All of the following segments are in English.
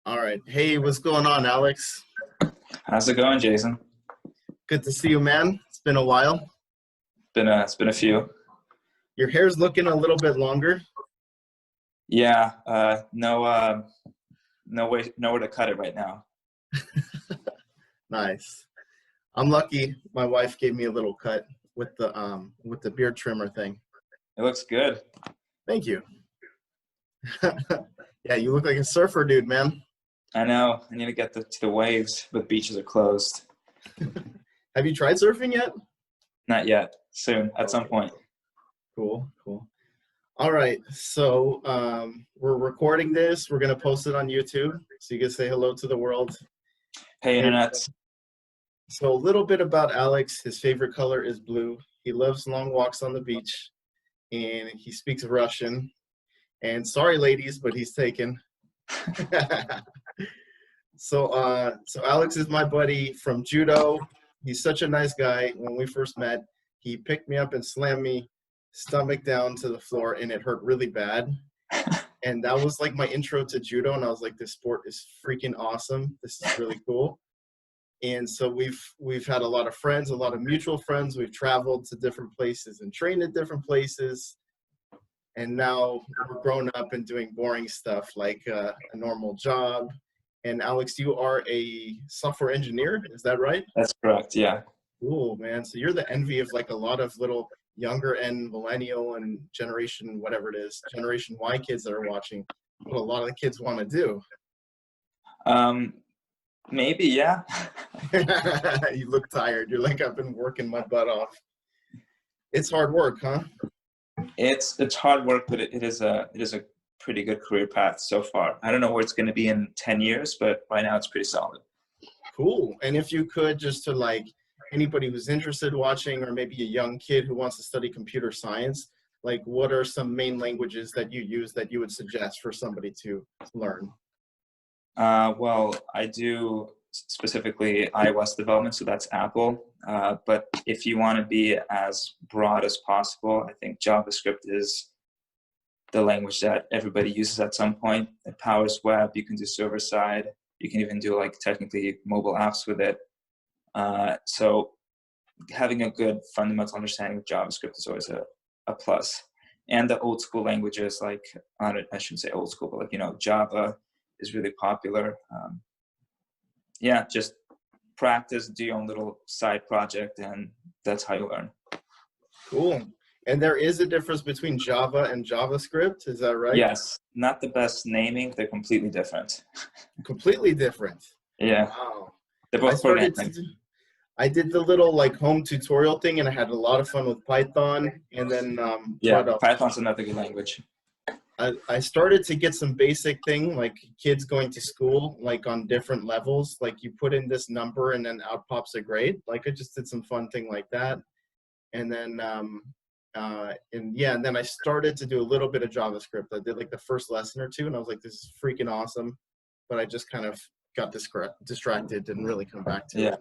All right. Hey, what's going on, Alex? How's it going, Jason? Good to see you, man. It's been a while. It's been a few. Your hair's looking a little bit longer. Yeah, no way, nowhere to cut it right now. Nice. I'm lucky. My wife gave me a little cut with the beard trimmer thing. It looks good. Thank you. Yeah, you look like a surfer dude, man. I know. I need to get to the waves, but beaches are closed. Have you tried surfing yet? Not yet. Soon, at some Okay, point. cool, cool. All right. So we're recording this. We're gonna post it on YouTube, so you can say hello to the world. Hey, And internet. so a little bit about Alex. His favorite color is blue. He loves long walks on the beach, and he speaks Russian. And sorry, ladies, but he's taken. So Alex is my buddy from judo. He's such a nice guy. When we first met, he picked me up and slammed me stomach down to the floor, and it hurt really bad. And that was like my intro to judo, and I was like, this sport is freaking awesome. This is really cool. And so we've had a lot of friends, a lot of mutual friends. We've traveled to different places and trained at different places. And now we're grown up and doing boring stuff like a normal job. And Alex, you are a software engineer, is that right? That's correct. Yeah. Cool, man. So you're the envy of like a lot of little younger and millennial and generation, whatever it is, Generation Y kids that are watching. What a lot of the kids want to do. Um, Maybe. Yeah. You look tired. You're like, I've been working my butt off. It's hard work, huh? It's hard work, but it is a pretty good career path so far. I don't know where it's going to be in 10 years, but right now it's pretty solid. Cool. And if you could, just to like anybody who's interested watching, or maybe a young kid who wants to study computer science, like what are some main languages that you use that you would suggest for somebody to learn? Well, I do specifically iOS development, so that's Apple. But if you want to be as broad as possible, I think JavaScript is the language that everybody uses at some point. It powers web. You can do server side. You can even do like technically mobile apps with it. So having a good fundamental understanding of JavaScript is always a plus. And the old school languages, like I shouldn't say old school, but like Java is really popular. Yeah, just practice, do your own little side project, and that's how you learn. Cool. And there is a difference between Java and JavaScript, is that right? Yes, not the best naming. They're completely different. Completely different. Yeah, Wow. they're I both started to programming. do, I did the little like home tutorial thing, and I had a lot of fun with Python. And then, Yeah, Python's another good language. I started to get some basic thing like kids going to school, like on different levels. Like you put in this number and then out pops a grade. Like I just did some fun thing like that. And then, and then I started to do a little bit of JavaScript. I did like the first lesson or two, and I was like, this is freaking awesome. But I just kind of got distracted, didn't really come back to Yeah. it.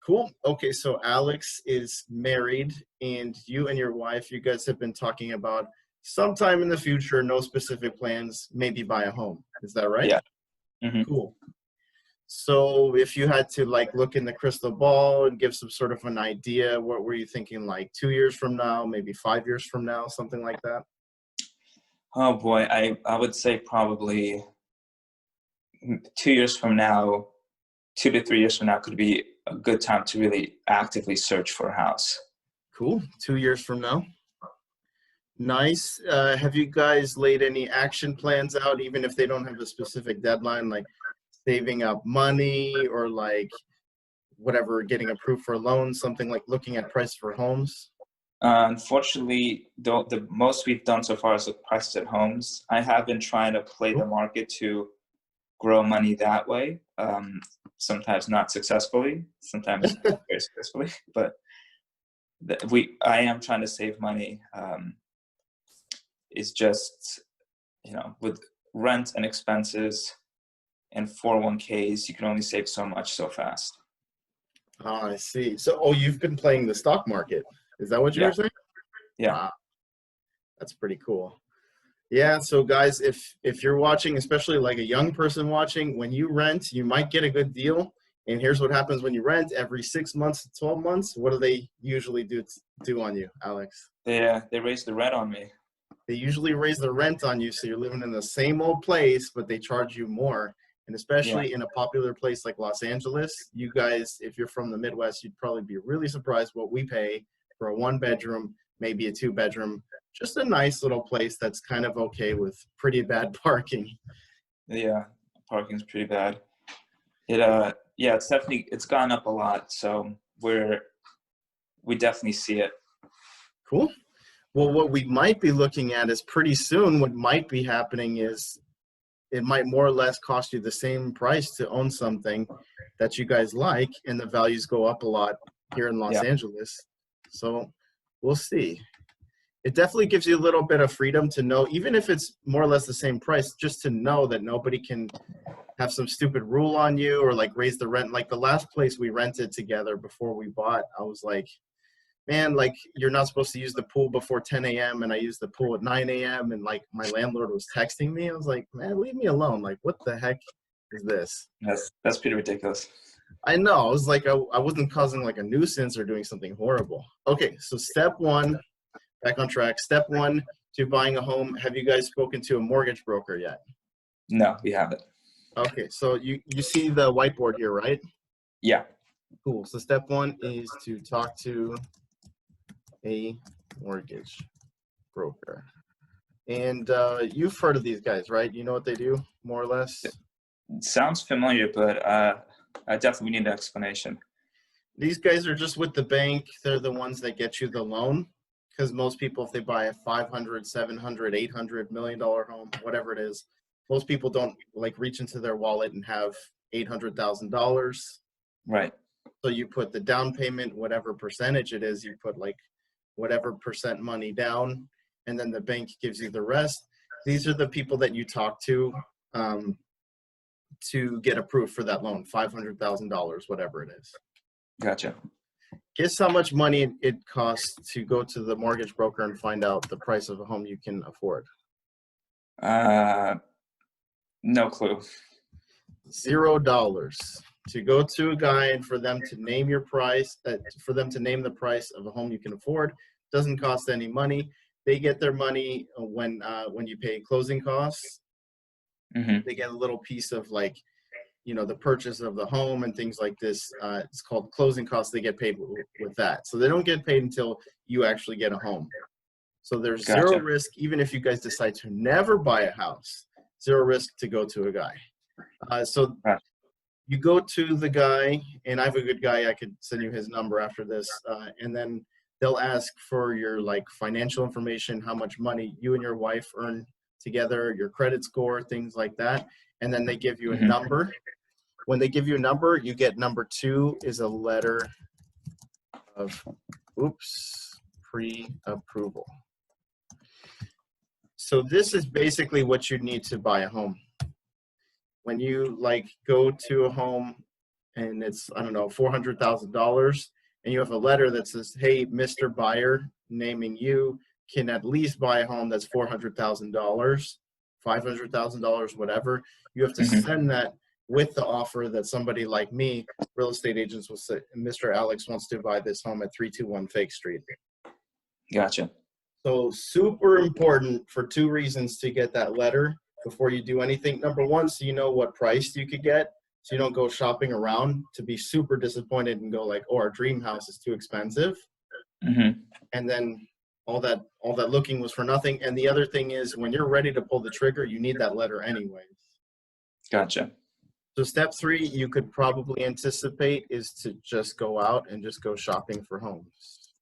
Cool. Okay, so Alex is married, and you and your wife, you guys have been talking about sometime in the future, no specific plans, maybe buy a home. Is that right? Yeah. Hmm. Cool. So if you had to like look in the crystal ball and give some sort of an idea, what were you thinking like 2 years from now, maybe 5 years from now, something like that? Oh boy, I would say probably 2 years from now, 2 to 3 years from now could be a good time to really actively search for a house. Cool. 2 years from now. Nice. Have you guys laid any action plans out, even if they don't have a specific deadline, like saving up money or like whatever, getting approved for a loan, something like looking at price for homes? Unfortunately, the most we've done so far is look prices at homes. I have been trying to play the Cool. market to grow money that way. Sometimes not successfully, sometimes very successfully, but I am trying to save money. It's just, with rent and expenses and 401ks, you can only save so much so fast. Oh, I see. So, oh, you've been playing the stock market. Is that what you Yeah, were saying? yeah. Wow, that's pretty cool. Yeah, so guys, if you're watching, especially like a young person watching, when you rent, you might get a good deal. And here's what happens when you rent every 6 months to 12 months. What do they usually do on you, Alex? They raised the rent on me. They usually raise the rent on you, so you're living in the same old place, but they charge you more. And Yeah. especially in a popular place like Los Angeles, you guys, if you're from the Midwest, you'd probably be really surprised what we pay for a 1 bedroom, maybe a 2 bedroom, just a nice little place that's kind of okay with pretty bad parking. Yeah, parking's pretty bad. Yeah, it's gone up a lot, so we definitely see it. Cool. Well, what we might be looking at is pretty soon what might be happening is it might more or less cost you the same price to own something that you guys like, and the values go up a lot here in Los Yeah. Angeles. So we'll see. It definitely gives you a little bit of freedom to know, even if it's more or less the same price, just to know that nobody can have some stupid rule on you or like raise the rent. Like the last place we rented together before we bought, I was like, man, like you're not supposed to use the pool before 10 a.m. and I used the pool at 9 a.m. and like my landlord was texting me. I was like, man, leave me alone. Like, what the heck is this? That's pretty ridiculous. I know. I was like, I wasn't causing like a nuisance or doing something horrible. Okay, so step one, back on track. Step one to buying a home. Have you guys spoken to a mortgage broker yet? No, we haven't. Okay, so you see the whiteboard here, right? Yeah. Cool. So step one is to talk to a mortgage broker. And you've heard of these guys, right? You know what they do, more or less? It sounds familiar, but I definitely need an explanation. These guys are just with the bank. They're the ones that get you the loan. Because most people, if they buy a 500, 700, 800 million dollar home, whatever it is, most people don't like reach into their wallet and have $800,000. Right. So you put the down payment, whatever percentage it is, you put like whatever percent money down, and then the bank gives you the rest. These are the people that you talk to get approved for that loan, $500,000, whatever it is. Gotcha. Guess how much money it costs to go to the mortgage broker and find out the price of a home you can afford? No clue. $0. To go to a guy and for them to name your price, for them to name the price of a home you can afford, doesn't cost any money. They get their money when you pay closing costs. Mm-hmm. They get a little piece of like, the purchase of the home and things like this. It's called closing costs. They get paid with that. So they don't get paid until you actually get a home. So there's Gotcha. zero risk, even if you guys decide to never buy a house, zero risk to go to a guy. So Gotcha. you go to the guy, and I have a good guy. I could send you his number after this. And then they'll ask for your like financial information, how much money you and your wife earn together, your credit score, things like that. And then they give you a number. When they give you a number, you get number 2 is a letter of, pre-approval. So this is basically what you need to buy a home. When you like go to a home and it's, I don't know, $400,000, and you have a letter that says, hey, Mr. Buyer, naming you, can at least buy a home that's $400,000, $500,000, whatever. You have to send that with the offer that somebody like me, real estate agents will say, Mr. Alex wants to buy this home at 321 Fake Street. Gotcha. So super important for 2 reasons to get that letter before you do anything. Number 1, so you know what price you could get, so you don't go shopping around to be super disappointed and go like, oh, our dream house is too expensive. And then all that looking was for nothing. And the other thing is, when you're ready to pull the trigger, you need that letter anyways. Gotcha. So step 3, you could probably anticipate, is to just go out and just go shopping for homes.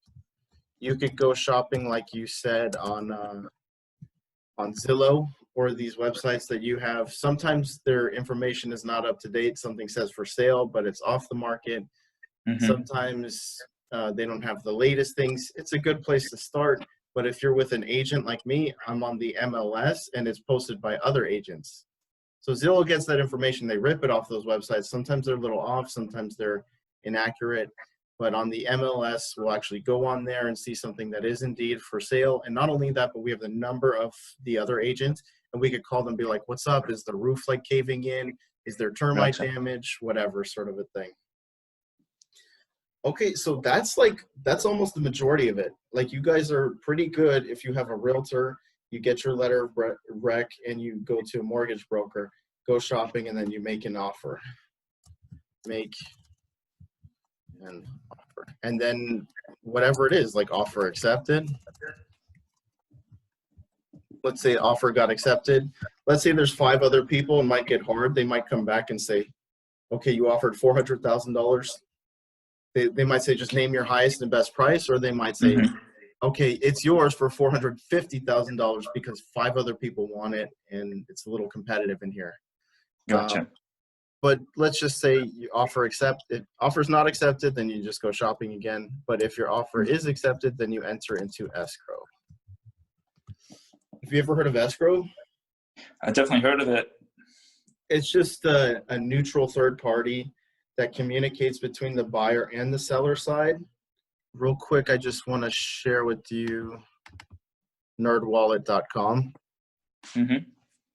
You could go shopping, like you said, on Zillow or these websites that you have. Sometimes their information is not up to date. Something says for sale, but it's off the market. Sometimes they don't have the latest things. It's a good place to start. But if you're with an agent like me, I'm on the MLS and it's posted by other agents. So Zillow gets that information. They rip it off those websites. Sometimes they're a little off. Sometimes they're inaccurate. But on the MLS, we'll actually go on there and see something that is indeed for sale. And not only that, but we have the number of the other agent, and we could call them and be like, what's up? Is the roof like caving in? Is there termite Gotcha. damage? Whatever sort of a thing. Okay, so that's almost the majority of it. Like, you guys are pretty good. If you have a realtor, you get your letter of rec and you go to a mortgage broker, go shopping, and then you make an offer. Make an offer. And then whatever it is, like offer accepted. Let's say offer got accepted. Let's say there's 5 other people, and might get hard. They might come back and say, okay, you offered $400,000. They might say, just name your highest and best price, or they might say, okay, it's yours for $450,000 because 5 other people want it, and it's a little competitive in here. Gotcha. But let's just say you offer accepted. Offer's not accepted, then you just go shopping again. But if your offer is accepted, then you enter into escrow. Have you ever heard of escrow? I definitely heard of it. It's just a neutral third party that communicates between the buyer and the seller side. Real quick, I just want to share with you nerdwallet.com.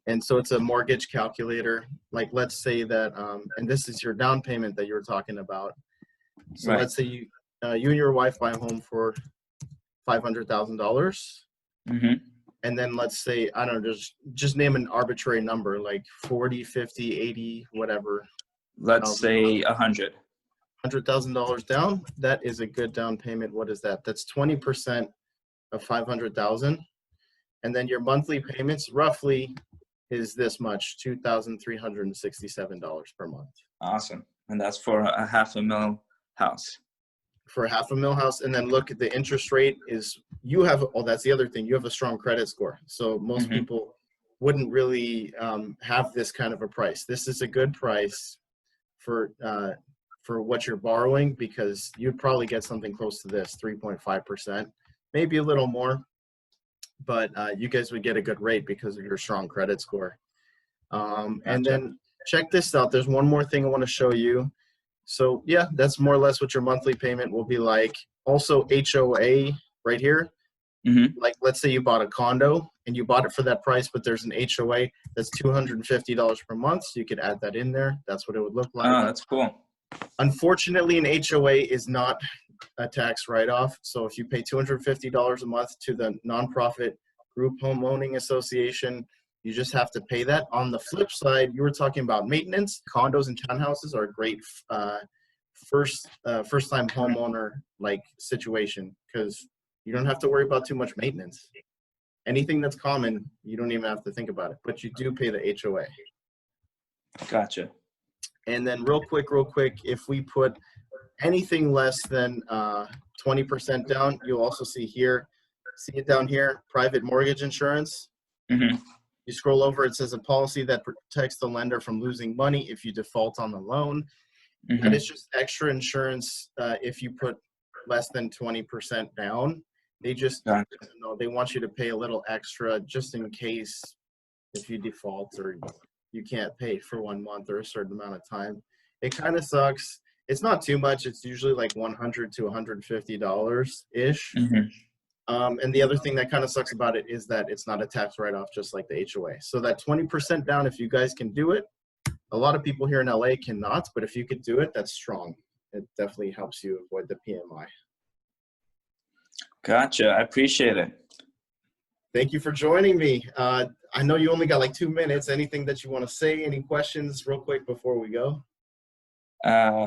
And so it's a mortgage calculator. Like, let's say that, and this is your down payment that you were talking about. So let's say you and your wife buy a home for $500,000. And then let's say, I don't know, just name an arbitrary number, like 40, 50, 80, whatever. Let's say $100,000 down. That is a good down payment. What is that? That's 20% of 500,000. And then your monthly payments roughly is this much, $2,367 per month. Awesome. And that's for a $500,000 house. For a $500,000 house. And then look at the interest rate is, you have, oh, that's the other thing. You have a strong credit score. So most people wouldn't really have this kind of a price. This is a good price for what you're borrowing, because you'd probably get something close to this, 3.5%, maybe a little more. But you guys would get a good rate because of your strong credit score. And then check this out. There's one more thing I want to show you. So yeah, that's more or less what your monthly payment will be like. Also HOA right here. Like, let's say you bought a condo and you bought it for that price, but there's an HOA that's $250 per month. So you could add that in there. That's what it would look like. Oh, that's cool. Unfortunately, an HOA is not a tax write-off. So if you pay $250 a month to the nonprofit group homeowning association, you just have to pay that. On the flip side, you were talking about maintenance. Condos and townhouses are a great first-time homeowner like situation, because you don't have to worry about too much maintenance. Anything that's common, you don't even have to think about it, but you do pay the HOA. Gotcha. And then real quick, if we put anything less than 20% down, you'll also see it down here, private mortgage insurance. You scroll over, it says a policy that protects the lender from losing money if you default on the loan. And it's just extra insurance if you put less than 20% down. They just, they want you to pay a little extra just in case if you default or you can't pay for 1 month or a certain amount of time. It kind of sucks. It's not too much. It's usually like $100 to $150-ish. And the other thing that kind of sucks about it is that it's not a tax write-off, just like the HOA. So that 20% down, if you guys can do it, a lot of people here in LA cannot, but if you could do it, that's strong. It definitely helps you avoid the PMI. Gotcha. I appreciate it. Thank you for joining me. I know you only got like 2 minutes. Anything that you want to say? Any questions real quick before we go?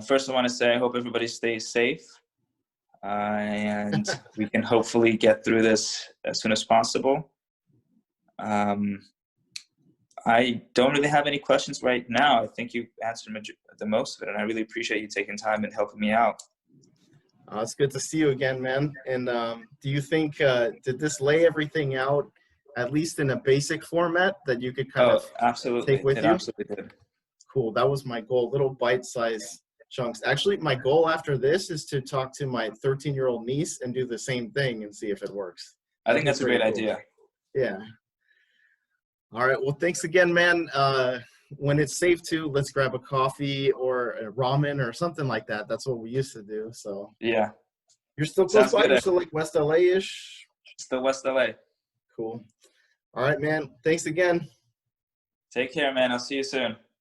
First, I want to say I hope everybody stays safe. And we can hopefully get through this as soon as possible. I don't really have any questions right now. I think you answered the most of it, and I really appreciate you taking time and helping me out. It's good to see you again, man. And do you think, did this lay everything out, at least in a basic format that you could kind of absolutely. take with you? Absolutely did. Cool. That was my goal, little bite-sized chunks. Actually, my goal after this is to talk to my 13-year-old niece and do the same thing and see if it works. I think that's a great idea. Yeah. All right. Well, thanks again, man. when it's safe to, let's grab a coffee or a ramen or something like that. That's what we used to do. So Yeah. you're still close Sounds by. good. You're still like West LA-ish. Still West LA. Cool. All right, man. Thanks again. Take care, man. I'll see you soon.